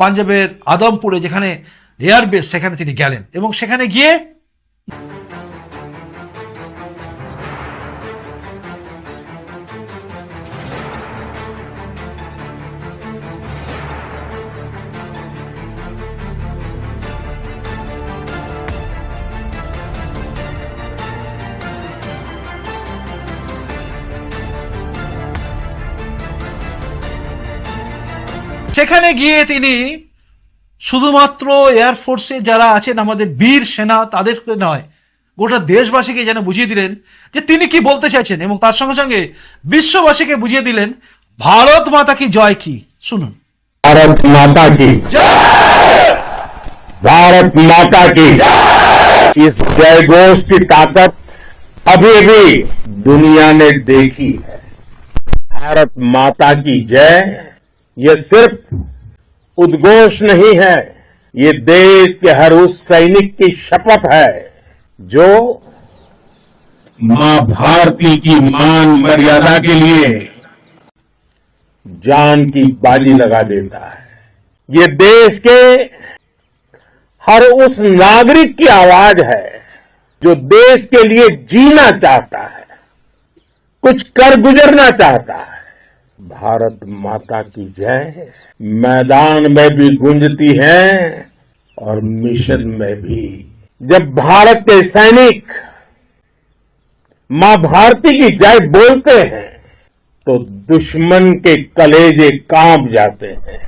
পাঞ্জাবের আদমপুরে যেখানে এয়ারবেস, সেখানে তিনি গেলেন এবং সেখানে গিয়ে তিনি শুধুমাত্র এয়ারফোর্সে যারা আছেন আমাদের বীর সেনা তাদেরকে নয়, গোটা দেশবাসীকে যেন বুঝিয়ে দিলেন যে তিনি কি বলতে চাইছেন এবং তার সঙ্গে সঙ্গে বিশ্ববাসীকে বুঝিয়ে দিলেন ভারত মাতা কি জয় কি। শুনুন। भारत माता की भारत माता की इस जय घोष की ताकत अभी अभी दुनिया ने देखी है। भारत माता की जय ये सिर्फ उद्घोष नहीं है, ये देश के हर उस सैनिक की शपथ है जो मां भारती की मान मर्यादा के लिए जान की बाजी लगा देता है। ये देश के हर उस नागरिक की आवाज है जो देश के लिए जीना चाहता है, कुछ कर गुजरना चाहता है। भारत माता की जय मैदान में भी गूंजती है और मिशन में भी। जब भारत के सैनिक मां भारती की जय बोलते हैं तो दुश्मन के कलेजे कांप जाते हैं।